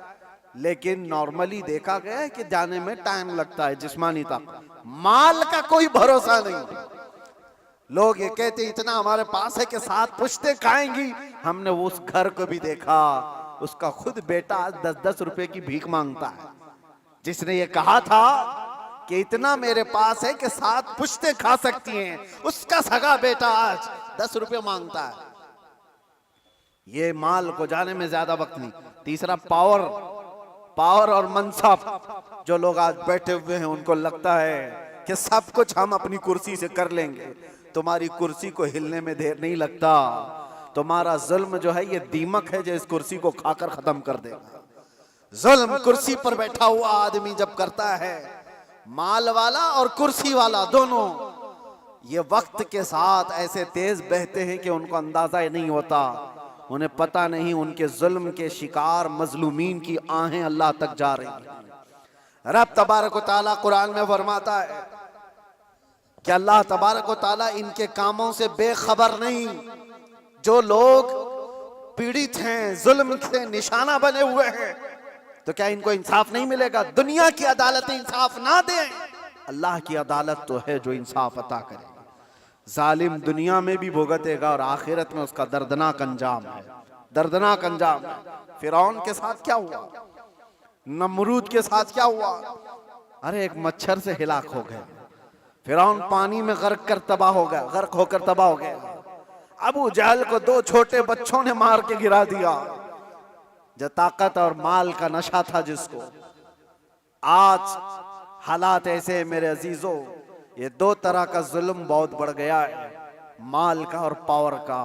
लेकिन नॉर्मली देखा गया है कि जाने में टाइम लगता है। जिस्मानी ताकत, माल का कोई भरोसा नहीं। लोग ये कहते इतना हमारे पास है कि 7 पुश्तें खाएंगी। हमने उस घर को भी देखा, उसका खुद बेटा 10-10 रुपए की भीख मांगता है। जिसने ये कहा था कि इतना मेरे पास है कि 7 पुश्तें खा सकती हैं, उसका सगा बेटा आज 10 रुपए मांगता है। ये माल को जाने में ज्यादा वक्त नहीं। तीसरा पावर और मनसब। जो लोग आज बैठे हुए हैं उनको लगता है कि सब कुछ हम अपनी कुर्सी से कर लेंगे। तुम्हारी कुर्सी को हिलने में देर नहीं लगता। तुम्हारा जुल्म जो है ये दीमक है जो इस कुर्सी को खाकर खत्म कर देगा। जुल्म कुर्सी पर बैठा हुआ आदमी जब करता है, माल वाला और कुर्सी वाला दोनों, ये वक्त के साथ ऐसे तेज बहते हैं कि उनको अंदाजा ही नहीं होता, उन्हें पता नहीं उनके जुल्म के शिकार मजलूमीन की आहें अल्लाह तक जा रही हैं। रब तबारक व तआला कुरान में फरमाता है कि अल्लाह तबारक व तआला इनके कामों से बेखबर नहीं। जो लोग पीड़ित हैं, जुल्म से निशाना बने हुए हैं, तो क्या इनको इंसाफ नहीं मिलेगा? दुनिया की अदालतें इंसाफ ना दें, अल्लाह की अदालत तो है जो इंसाफ अता करे। जालिम दुनिया में भी भुगतेगा और आखिरत में उसका दर्दनाक अंजाम है, दर्दनाक अंजाम है। फिरौन के साथ क्या हुआ, नमरूद के साथ क्या हुआ? अरे एक मच्छर से हिलाक हो गए। फिरौन पानी में गर्क कर तबाह हो गया, गर्क होकर तबाह हो गया। अबू जहल को 2 छोटे बच्चों ने मार के गिरा दिया। जो ताकत और माल का नशा था जिसको, आज हालात ऐसे मेरे अजीजों, ये 2 तरह का जुल्म बहुत बढ़ गया है, माल का और पावर का।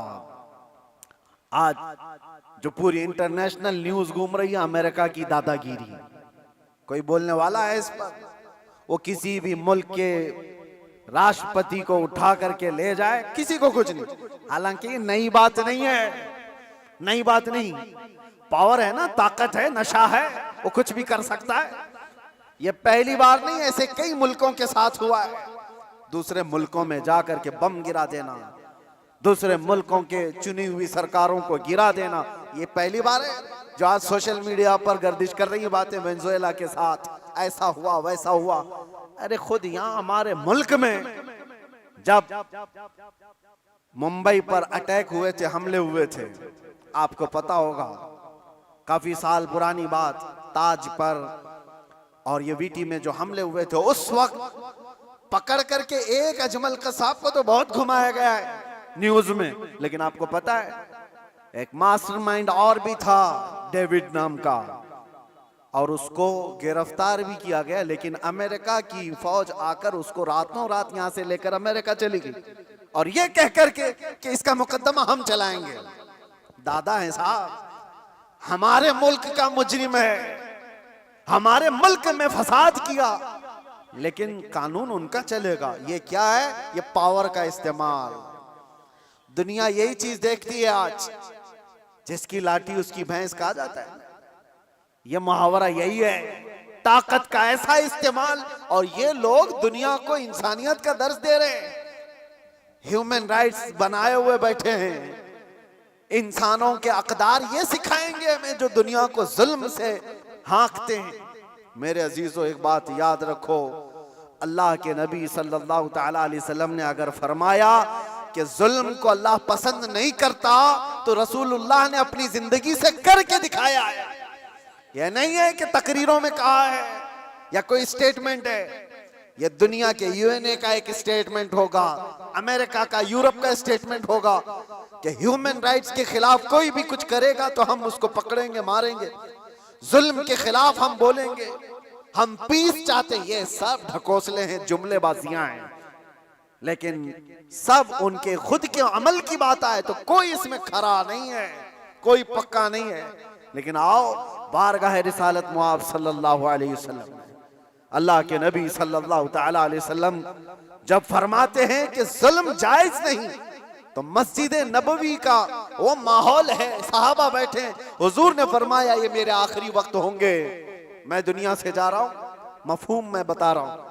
आज जो पूरी इंटरनेशनल न्यूज घूम रही है अमेरिका की दादागिरी, कोई बोलने वाला है इस पर? वो किसी भी मुल्क के राष्ट्रपति को उठा करके ले जाए, किसी को कुछ नहीं। हालांकि नई बात नहीं है, नई बात नहीं। पावर है ना, ताकत है, नशा है, वो कुछ भी कर सकता है। ये पहली बार नहीं, ऐसे कई मुल्कों के साथ हुआ है। दूसरे मुल्कों में जाकर के बम गिरा देना, दूसरे मुल्कों के चुनी हुई सरकारों को गिरा देना, ये पहली बार है। जो आज सोशल मीडिया पर गर्दिश कर रही है बातें, वेनेजुएला के साथ ऐसा हुआ वैसा हुआ। अरे खुद यहाँ हमारे मुल्क में जब मुंबई पर अटैक हुए थे, हमले हुए थे, आपको पता होगा, काफी साल पुरानी बात, ताज पर और ये वीटी में जो हमले हुए थे, उस वक्त पकड़ करके एक अजमल कसाब को तो बहुत घुमाया गया है न्यूज में, लेकिन आपको पता है एक मास्टरमाइंड और भी था, डेविड नाम का, और उसको गिरफ्तार भी किया गया। लेकिन अमेरिका की फौज आकर उसको रातों रात यहां से लेकर अमेरिका चली गई, और ये कह करके कि इसका मुकदमा हम चलाएंगे। दादा है साहब, हमारे मुल्क का मुजरिम है, हमारे मुल्क में फसाद किया, लेकिन कानून उनका चलेगा। ये क्या है? ये पावर का इस्तेमाल। दुनिया यही चीज देखती है आज, जिसकी लाठी उसकी भैंस कहा जाता है। ये मुहावरा यही है, ताकत का ऐसा इस्तेमाल। और ये लोग दुनिया को इंसानियत का दर्ज दे रहे हैं, ह्यूमन राइट्स बनाए हुए बैठे हैं, इंसानों के अकदार ये सिखाएंगे हमें जो दुनिया को जुल्म से हाँकते हैं। मेरे अजीजों, एक बात याद रखो, अल्लाह के नबी सल्लल्लाहु तआला अलैहि वसल्लम ने अगर फरमाया कि जुल्म को अल्लाह पसंद नहीं करता, तो रसूलुल्लाह ने अपनी जिंदगी से करके दिखाया है। यह नहीं है कि तकरीरों में कहा है या कोई स्टेटमेंट है। यह दुनिया के यूएनए का एक स्टेटमेंट होगा, अमेरिका का, यूरोप का स्टेटमेंट होगा कि ह्यूमन राइट्स के खिलाफ कोई भी कुछ करेगा तो हम उसको पकड़ेंगे, मारेंगे। जुल्म के खिलाफ हम बोलेंगे, हम पीस चाहते हैं। ये सब ढकोसले हैं, जुमलेबाजियां हैं, लेकिन सब उनके खुद के अमल की बात आए तो कोई इसमें खरा नहीं है, कोई पक्का नहीं है। लेकिन आओ बारगाह रिसालत मुआब सल्लल्लाहु अलैहि वसल्लम, अल्लाह के नबी सल्लल्लाहु तआला अलैहि वसल्लम जब फरमाते हैं कि जुल्म जायज नहीं, तो मस्जिद नबवी का वो माहौल है, सहाबा बैठे, हुजूर ने फरमाया ये मेरे आखिरी वक्त होंगे, मैं दुनिया से जा रहा हूं, मफहूम मैं बता रहा हूं,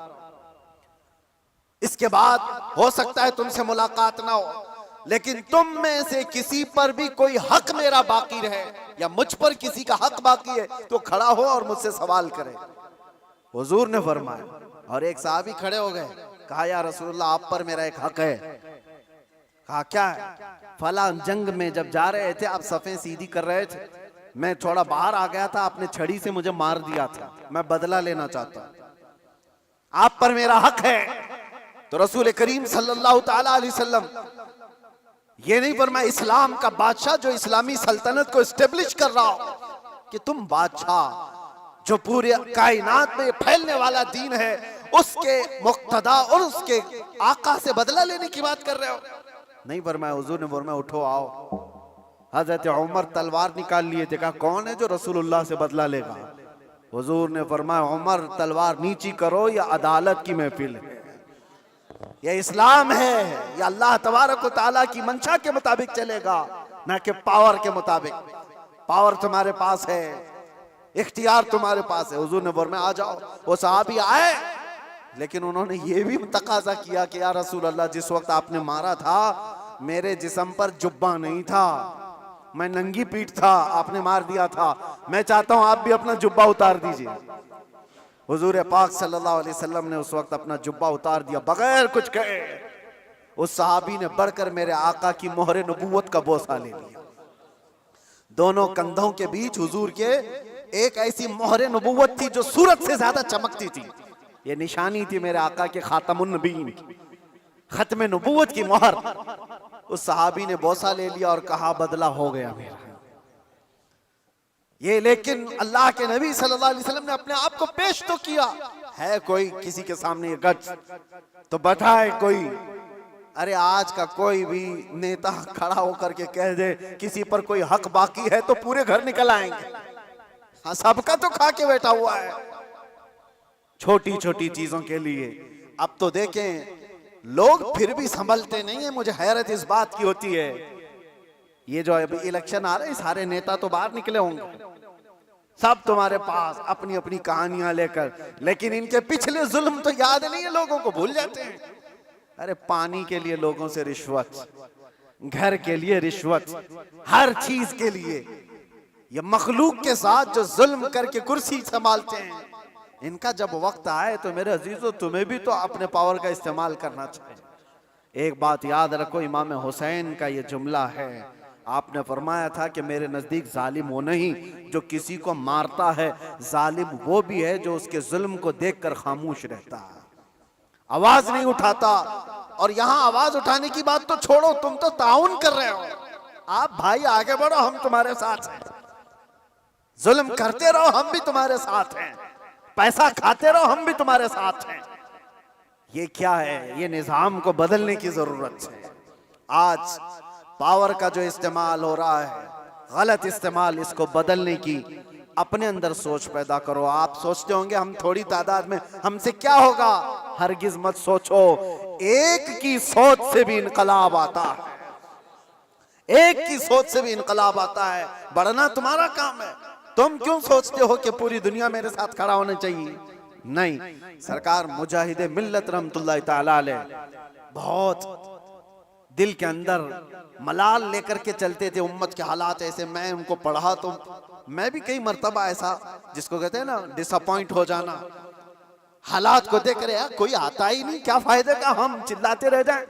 इसके बाद हो सकता है तुमसे मुलाकात ना हो, लेकिन तुम में से किसी पर भी कोई हक मेरा बाकी रहे या मुझ पर किसी का हक बाकी है तो खड़ा हो और मुझसे सवाल करे। हुजूर ने फरमाया, और एक साहबी खड़े हो गए, कहा या रसूलुल्लाह आप पर मेरा एक हक है। कहा क्या है? फला जंग में जब जा रहे थे आप सफ़ें सीधी कर रहे थे, मैं थोड़ा बाहर आ गया था, आपने छड़ी से मुझे मार दिया था, मैं बदला लेना चाहता हूं, आप पर मेरा हक है। तो रसूल करीम सल्लल्लाहु ताला अलैहि वसल्लम ये नहीं फरमाया इस्लाम का बादशाह जो इस्लामी सल्तनत को एस्टेब्लिश कर रहा हो कि तुम बादशाह जो पूरे कायनात में फैलने वाला दीन है उसके मुक्तदा और उसके आका से बदला लेने की बात कर रहे हो। नहीं फरमाया, हुजूर ने फरमाया उठो आओ। हजरत उमर तलवार निकाल लिए थे, कहा कौन है जो रसूलुल्लाह से बदला लेगा? हुजूर ने फरमाया उमर तलवार नीची करो या अदालत की महफिल है। ये इस्लाम है, ये अल्लाह तबारक व तआला की मंशा के मुताबिक चलेगा, ना कि पावर के मुताबिक। पावर तुम्हारे पास है, इख्तियार तुम्हारे पास है। हुजूर ने फरमाया आ जाओ। वो सहाबी आए, लेकिन उन्होंने ये भी तकाजा किया कि या रसूल अल्लाह, जिस वक्त आपने मारा था मेरे जिस्म पर जुब्बा नहीं था, मैं नंगी पीठ था, आपने मार दिया था, मैं चाहता हूं आप भी अपना जुब्बा उतार दीजिए। हुजूर पाक सल्लल्लाहु अलैहि वसल्लम ने उस वक्त अपना जुब्बा उतार दिया बगैर कुछ कहे। उस सहाबी ने बढ़कर मेरे आका की मोहरे नबूवत का बोसा ले लिया। दोनों कंधों के बीच हुजूर के एक ऐसी मोहरे नबूवत थी जो सूरज से ज्यादा चमकती थी। ये निशानी थी मेरे आका के खातमुन नबीन की, खत्म नबूवत की मोहर। उस सहाबी ने बोसा ले लिया और कहा बदला हो गया मेरा ये। लेकिन अल्लाह के नबी सल्लल्लाहु अलैहि वसल्लम ने अपने आप को पेश तो किया है। कोई किसी के सामने ये गच तो बताए कोई। अरे आज का कोई भी नेता खड़ा होकर के कह दे किसी पर कोई हक बाकी है तो पूरे घर निकल आएंगे। हाँ, सबका तो खा के बैठा हुआ है छोटी छोटी चीजों के लिए। अब तो देखें लोग फिर भी संभलते नहीं है। मुझे हैरत इस बात की होती है, ये जो अभी इलेक्शन आ रहे हैं सारे नेता तो बाहर निकले होंगे, सब तुम्हारे पास अपनी अपनी कहानियां लेकर, लेकिन इनके पिछले जुल्म तो याद नहीं है, लोगों को भूल जाते हैं। अरे पानी के लिए लोगों से रिश्वत, घर के लिए रिश्वत, हर चीज के लिए। ये मखलूक के साथ जो जुल्म करके कुर्सी संभालते हैं, इनका जब वक्त आए तो मेरे अजीजों तुम्हें भी तो अपने पावर का इस्तेमाल करना चाहिए। एक बात याद रखो, इमाम हुसैन का ये जुमला है, आपने फरमाया था कि मेरे नजदीक जालिम वो नहीं जो किसी को मारता है, जालिम वो भी है जो उसके जुल्म को देखकर खामोश रहता है, आवाज नहीं उठाता। और यहां आवाज उठाने की बात तो छोड़ो, तुम तो ताउन कर रहे हो। आप भाई आगे बढ़ो, हम तुम्हारे साथ हैं। जुल्म करते रहो, हम भी तुम्हारे साथ हैं। पैसा खाते रहो, हम भी तुम्हारे साथ हैं। ये क्या है? ये निजाम को बदलने की जरूरत है। आज पावर का जो इस्तेमाल हो रहा है, गलत इस्तेमाल, इसको बदलने की अपने अंदर सोच पैदा करो। आप सोचते होंगे हम थोड़ी तादाद में, हमसे क्या होगा? हरगिज मत सोचो। एक की सोच से भी इनकलाब आता है, एक की सोच से भी इनकलाब आता है। बढ़ना तुम्हारा काम है। तुम क्यों सोचते हो कि पूरी दुनिया मेरे साथ खड़ा होना चाहिए? नहीं। सरकार मुजाहिद मिल्लत रहमतुल्लाह ताला अलैह बहुत दिल के अंदर मलाल लेकर के चलते थे। उम्मत के हालात ऐसे, मैं उनको पढ़ा तो मैं भी कई मर्तबा ऐसा, जिसको कहते हैं ना डिसअपॉइंट हो जाना, हालात को देख रहे यार कोई आता ही नहीं, क्या फायदे का हम चिल्लाते रह जाएं,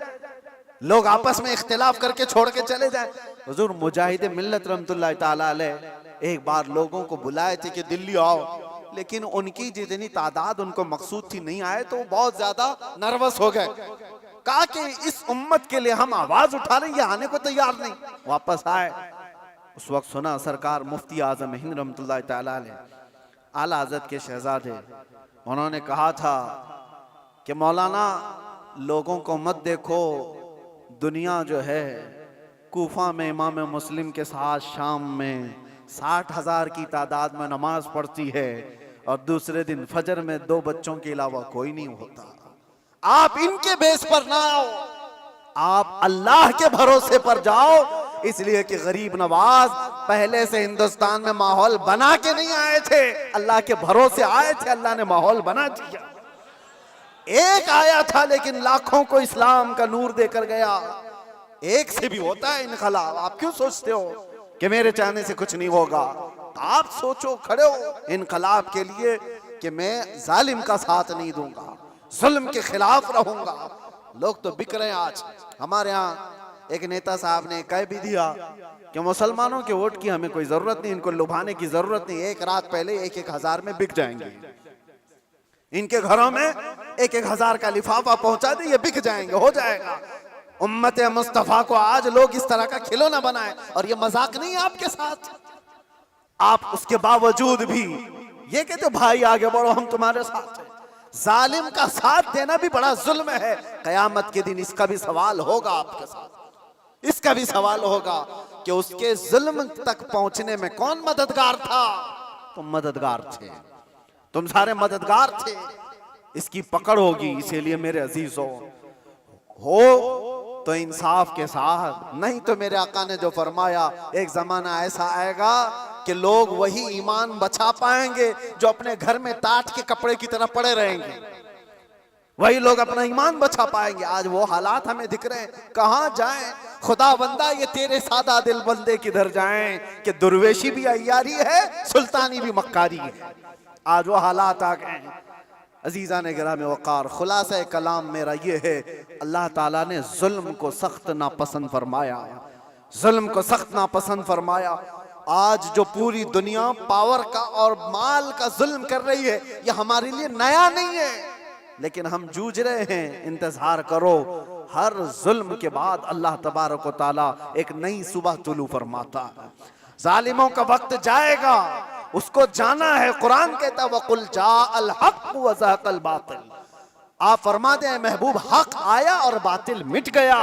लोग आपस में इख्तिलाफ करके छोड़ के चले जाएं। हुजूर मुजाहिद मिल्लत रहमतुल्लाह ताला अलैह एक बार लोगों को बुलाए थे कि दिल्ली आओ, लेकिन उनकी जितनी तादाद उनको मकसूद थी नहीं आए, तो बहुत ज्यादा नर्वस हो गए। कहा कि इस उम्मत के लिए हम आवाज उठा रहे हैं, ये आने को तैयार नहीं। वापस आए, उस वक्त सुना सरकार मुफ्ती आजम हिंद रहमतुल्लाह ताला अलैह आला हज़रत के शहजादे, उन्होंने कहा था कि मौलाना लोगों को मत देखो, दुनिया जो है कूफा में इमाम मुस्लिम के साथ शाम में 60,000 की तादाद में नमाज पढ़ती है और दूसरे दिन फजर में 2 बच्चों के अलावा कोई नहीं होता। आप इनके बेस पर ना आओ, आप अल्लाह के भरोसे पर जाओ। इसलिए कि गरीब नवाज पहले से हिंदुस्तान में माहौल बना के नहीं आए थे, अल्लाह के भरोसे आए थे, अल्लाह ने माहौल बना दिया। एक आया था लेकिन लाखों को इस्लाम का नूर देकर गया। एक से भी होता है इनकलाब। आप क्यों सोचते हो कि मेरे चाहने से कुछ नहीं होगा? आप सोचो, खड़े हो इनकलाब के लिए कि मैं जालिम का साथ नहीं दूंगा, जुल्म के खिलाफ रहूंगा। लोग तो बिक रहे हैं आज। हमारे यहाँ एक नेता साहब ने कह भी दिया कि मुसलमानों के वोट की हमें कोई जरूरत नहीं, इनको लुभाने की जरूरत नहीं। एक रात पहले 1-1 हजार में बिक जाएंगे, इनके घरों में 1-1 हजार का लिफाफा पहुंचा दे, ये बिक जाएंगे, हो जाएगा। उम्मत मुस्तफा को आज लोग इस तरह का खिलौना बनाए, और ये मजाक नहीं है आपके साथ। आप उसके बावजूद भी ये कहते भाई आगे बढ़ो, हम तुम्हारे साथ हैं। जालिम का साथ देना भी बड़ा जुल्म है। कयामत के दिन इसका भी सवाल होगा आपके साथ, इसका भी सवाल होगा कि उसके जुल्म तक पहुंचने में कौन मददगार था? तुम मददगार थे, तुम सारे मददगार थे। इसकी पकड़ होगी। इसीलिए मेरे अजीजों, हो तो इंसाफ के साथ, नहीं तो मेरे आका ने जो फरमाया एक जमाना ऐसा आएगा कि लोग वही ईमान बचा पाएंगे जो अपने घर में टाट के कपड़े की तरह पड़े रहेंगे, वही लोग अपना ईमान बचा पाएंगे। आज वो हालात हमें दिख रहे हैं, कहां जाएं खुदा बंदा, ये तेरे सादा दिल बंदे किधर जाएं कि दुर्वेशी भी अय्यारी है, सुल्तानी भी मक्कारी है। आज वो हालात आ गए हैं। अजीज़ा ने गिराम वक़ार, खुलासा कलाम मेरा ये है, अल्लाह ताला ने जुल्म को सख्त नापसंद फरमाया, जुल्म को सख्त नापसंद फरमाया। आज जो पूरी दुनिया पावर का और माल का जुल्म कर रही है, ये हमारे लिए नया नहीं है, लेकिन हम जूझ रहे हैं। इंतजार करो, हर जुल्म के बाद अल्लाह तबारक व तआला एक नई सुबह तुलू फरमाता है। जालिमों का वक्त जाएगा, उसको जाना है। कुरान कहता है वकुल जाअल हक़ व ज़हक़ल बातिल, आप फरमा दें महबूब, हक आया और बातिल मिट गया।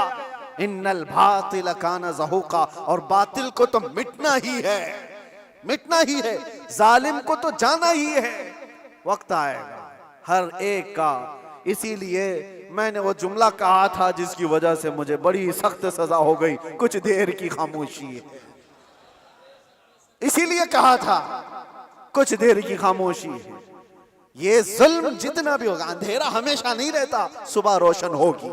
इन्नल बातिल कान ज़हूक़ा, और बातिल को तो मिटना ही है, मिटना ही है। जालिम को तो जाना ही है। वक्त आएगा हर एक का। इसीलिए मैंने वो जुमला कहा था जिसकी वजह से मुझे बड़ी सख्त सजा हो गई, कुछ देर की खामोशी है। इसीलिए कहा था कुछ देर की खामोशी है। ये जुल्म जितना भी होगा, अंधेरा हमेशा नहीं रहता, सुबह रोशन होगी।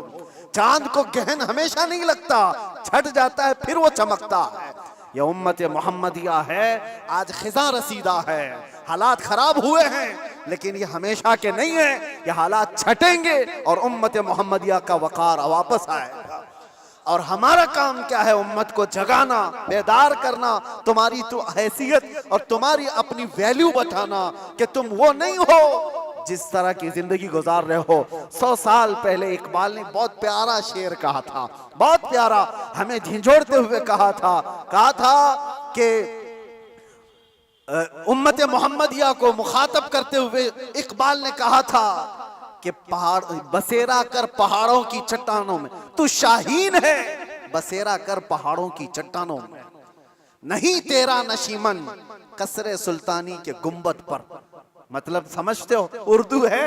चांद को गहन हमेशा नहीं लगता, छट जाता है फिर वो चमकता है। ये उम्मत मोहम्मदिया है, आज खिजा रसीदा है, हालात खराब हुए हैं, लेकिन ये हमेशा के नहीं है। ये हालात छटेंगे और उम्मत मोहम्मदिया का वकार वापस आएगा। और हमारा काम क्या है? उम्मत को जगाना, बेदार करना, तुम्हारी तो हैसियत और तुम्हारी अपनी वैल्यू बताना कि तुम वो नहीं हो जिस तरह की जिंदगी गुजार रहे हो। 100 साल पहले इकबाल ने बहुत प्यारा शेर कहा था, बहुत प्यारा, हमें झिझोड़ते हुए कहा था कि उम्मत मोहम्मदिया को मुखातब करते हुए इकबाल ने कहा था कि पहाड़ बसेरा कर पहाड़ों की चट्टानों में, तू शाहीन है बसेरा कर पहाड़ों की चट्टानों में, नहीं तेरा नशीमन कसरे सुल्तानी के गुंबद पर। मतलब समझते हो, उर्दू है,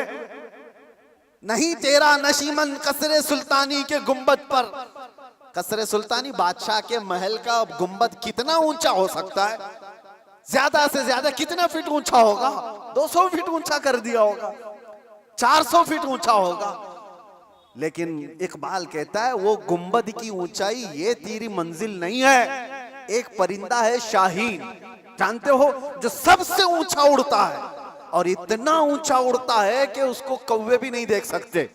नहीं तेरा नशीमन कसरे सुल्तानी के गुंबद पर। कसरे सुल्तानी बादशाह के महल का गुंबद कितना ऊंचा हो सकता है? ज्यादा से ज्यादा कितना फीट ऊंचा होगा? 200 फीट ऊंचा कर दिया होगा, 400 फीट ऊंचा होगा। लेकिन इकबाल कहता है वो गुंबद की ऊंचाई ये तेरी मंजिल नहीं है। एक परिंदा है शाहीन, जानते हो, जो सबसे ऊंचा उड़ता है, और इतना ऊंचा उड़ता है कि उसको कौवे भी नहीं देख सकते,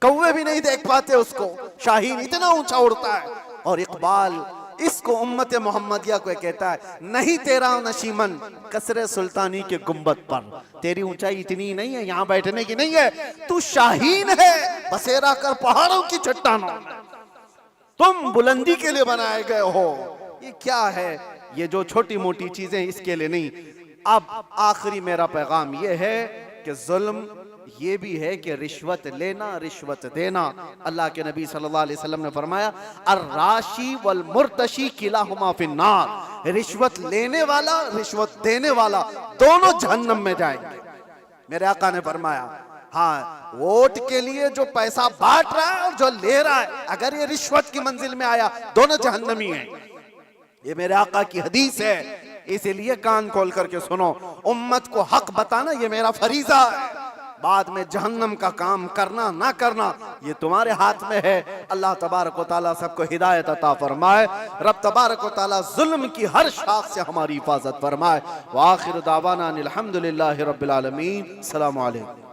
कौवे भी नहीं देख पाते उसको। शाहीन इतना ऊंचा उड़ता है। और इकबाल इसको उम्मत मोहम्मदिया को कहता है, नहीं तेरा नशीमन कसरे सुल्तानी के गुंबद पर, तेरी ऊंचाई इतनी नहीं है, यहाँ बैठने की नहीं है, तू शाहीन है बसेरा कर पहाड़ों की चट्टानों में, तुम बुलंदी के लिए बनाए गए हो। ये क्या है? ये जो छोटी मोटी चीजें इसके लिए नहीं। अब आखिरी मेरा पैगाम ये है कि जुल्म ये भी है कि रिश्वत लेना, रिश्वत देना। अल्लाह के नबी सल्लल्लाहु अलैहि वसल्लम ने फरमाया, अर्राशी वल मुर्तशी किलाहुमा फिन्नार, रिश्वत लेने वाला, रिश्वत देने वाला दोनों जहन्नम में जाएंगे। मेरे आका ने फरमाया, हाँ, वोट के लिए जो पैसा बांट रहा है और जो ले रहा है, अगर ये रिश्वत की मंजिल में आया, दोनों जहन्नमी हैं। ये मेरे आका की हदीस है, इसीलिए कान खोल करके सुनो। उम्मत को हक बताना ये मेरा फरीजा है। बाद में जहन्नम का काम करना ना करना ये तुम्हारे हाथ में है। अल्लाह तबारक व तआला सबको हिदायत अता फरमाए। रब तबारक व तआला जुल्म की हर शाख से हमारी हिफाजत फरमाए। व आखिर दावाना अनिल हम्दुलिल्लाहि रब्बिल आलमीन। अस्सलामु अलैकुम।